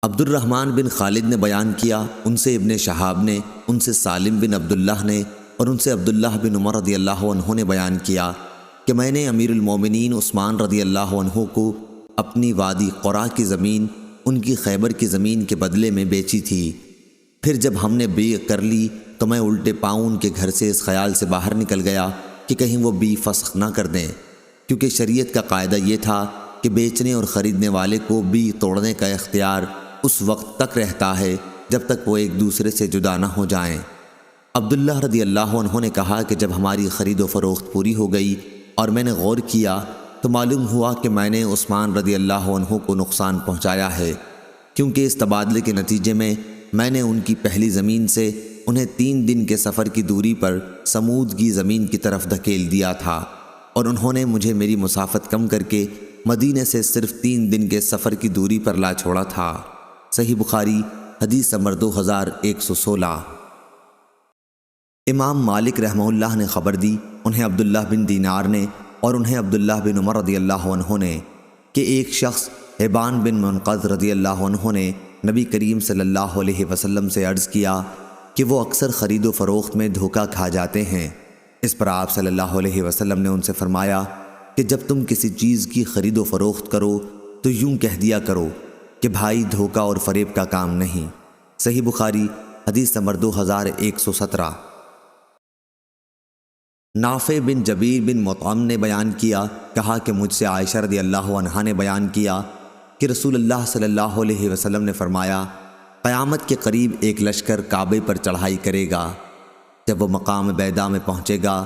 عبد الرحمن بن خالد نے بیان کیا، ان سے ابن شہاب نے، ان سے سالم بن عبداللہ نے، اور ان سے عبداللہ بن عمر رضی اللہ عنہ نے بیان کیا کہ میں نے امیر المومنین عثمان رضی اللہ عنہ کو اپنی وادی قرا کی زمین ان کی خیبر کی زمین کے بدلے میں بیچی تھی۔ پھر جب ہم نے بیع کر لی تو میں الٹے پاؤں ان کے گھر سے اس خیال سے باہر نکل گیا کہ کہیں وہ بیع فسخ نہ کر دیں، کیونکہ شریعت کا قاعدہ یہ تھا کہ بیچنے اور خریدنے والے کو بیع توڑنے کا اختیار اس وقت تک رہتا ہے جب تک وہ ایک دوسرے سے جدا نہ ہو جائیں۔ عبداللہ رضی اللہ عنہ نے کہا کہ جب ہماری خرید و فروخت پوری ہو گئی اور میں نے غور کیا تو معلوم ہوا کہ میں نے عثمان رضی اللہ عنہ کو نقصان پہنچایا ہے، کیونکہ اس تبادلے کے نتیجے میں نے ان کی پہلی زمین سے انہیں 3 دن کے سفر کی دوری پر سمود کی زمین کی طرف دھکیل دیا تھا، اور انہوں نے مجھے میری مسافت کم کر کے مدینے سے صرف 3 دن کے سفر کی دوری پر لا چھوڑا تھا۔ صحیح بخاری حدیث نمبر 2116۔ امام مالک رحمہ اللہ نے خبر دی، انہیں عبداللہ بن دینار نے اور انہیں عبداللہ بن عمر رضی اللہ عنہ نے، کہ ایک شخص حبان بن منقذ رضی اللہ عنہ نے نبی کریم صلی اللہ علیہ وسلم سے عرض کیا کہ وہ اکثر خرید و فروخت میں دھوکہ کھا جاتے ہیں۔ اس پر آپ صلی اللہ علیہ وسلم نے ان سے فرمایا کہ جب تم کسی چیز کی خرید و فروخت کرو تو یوں کہہ دیا کرو کہ بھائی دھوکہ اور فریب کا کام نہیں۔ صحیح بخاری حدیث نمبر 2117۔ نافع بن جبیر بن مطعم نے بیان کیا، کہا کہ مجھ سے عائشہ رضی اللہ عنہا نے بیان کیا کہ رسول اللہ صلی اللہ علیہ وسلم نے فرمایا، قیامت کے قریب ایک لشکر کعبے پر چڑھائی کرے گا۔ جب وہ مقام بیدا میں پہنچے گا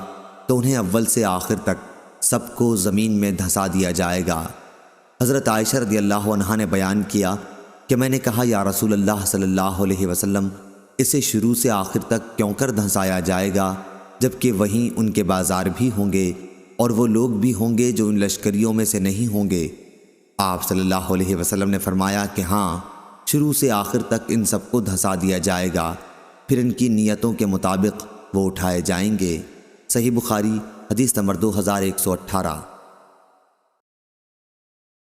تو انہیں اول سے آخر تک سب کو زمین میں دھسا دیا جائے گا۔ حضرت عائشہ رضی اللہ عنہا نے بیان کیا کہ میں نے کہا، یا رسول اللہ صلی اللہ علیہ وسلم، اسے شروع سے آخر تک کیوں کر دھسایا جائے گا، جبکہ وہیں ان کے بازار بھی ہوں گے اور وہ لوگ بھی ہوں گے جو ان لشکریوں میں سے نہیں ہوں گے؟ آپ صلی اللہ علیہ وسلم نے فرمایا کہ ہاں، شروع سے آخر تک ان سب کو دھسا دیا جائے گا، پھر ان کی نیتوں کے مطابق وہ اٹھائے جائیں گے۔ صحیح بخاری حدیث نمبر 2118۔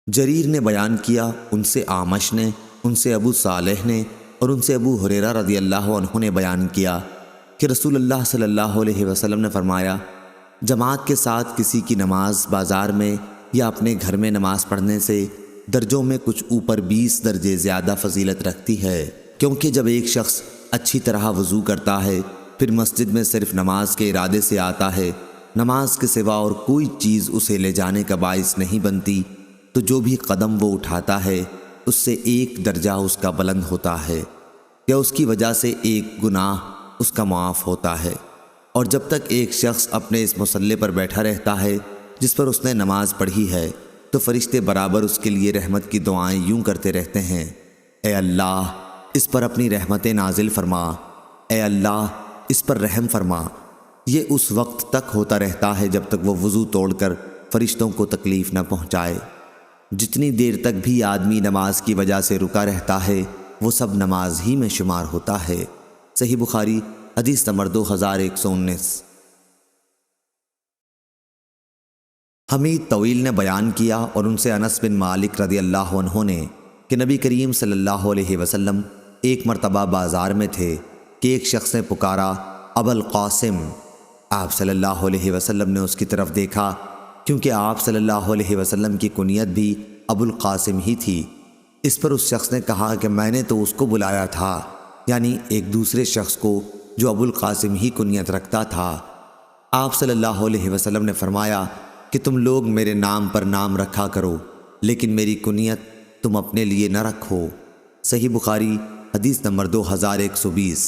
جریر نے بیان کیا، ان سے اعمش نے، ان سے ابو صالح نے اور ان سے ابو ہریرہ رضی اللہ عنہ نے بیان کیا کہ رسول اللہ صلی اللہ علیہ وسلم نے فرمایا، جماعت کے ساتھ کسی کی نماز بازار میں یا اپنے گھر میں نماز پڑھنے سے درجوں میں کچھ اوپر 20 درجے زیادہ فضیلت رکھتی ہے، کیونکہ جب ایک شخص اچھی طرح وضو کرتا ہے پھر مسجد میں صرف نماز کے ارادے سے آتا ہے، نماز کے سوا اور کوئی چیز اسے لے جانے کا باعث نہیں بنتی، تو جو بھی قدم وہ اٹھاتا ہے اس سے 1 درجہ اس کا بلند ہوتا ہے، یا اس کی وجہ سے 1 گناہ اس کا معاف ہوتا ہے۔ اور جب تک ایک شخص اپنے اس مصلی پر بیٹھا رہتا ہے جس پر اس نے نماز پڑھی ہے تو فرشتے برابر اس کے لیے رحمت کی دعائیں یوں کرتے رہتے ہیں، اے اللہ اس پر اپنی رحمتیں نازل فرما، اے اللہ اس پر رحم فرما۔ یہ اس وقت تک ہوتا رہتا ہے جب تک وہ وضو توڑ کر فرشتوں کو تکلیف نہ پہنچائے۔ جتنی دیر تک بھی آدمی نماز کی وجہ سے رکا رہتا ہے وہ سب نماز ہی میں شمار ہوتا ہے۔ صحیح بخاری حدیث نمبر 2119۔ حمید طویل نے بیان کیا اور ان سے انس بن مالک رضی اللہ عنہ نے کہ نبی کریم صلی اللہ علیہ وسلم ایک مرتبہ بازار میں تھے کہ ایک شخص نے پکارا، ابا القاسم۔ آپ صلی اللہ علیہ وسلم نے اس کی طرف دیکھا، کیونکہ آپ صلی اللہ علیہ وسلم کی کنیت بھی ابو القاسم ہی تھی۔ اس پر اس شخص نے کہا کہ میں نے تو اس کو بلایا تھا، یعنی ایک دوسرے شخص کو جو ابو القاسم ہی کنیت رکھتا تھا۔ آپ صلی اللہ علیہ وسلم نے فرمایا کہ تم لوگ میرے نام پر نام رکھا کرو، لیکن میری کنیت تم اپنے لیے نہ رکھو۔ صحیح بخاری حدیث نمبر 2120۔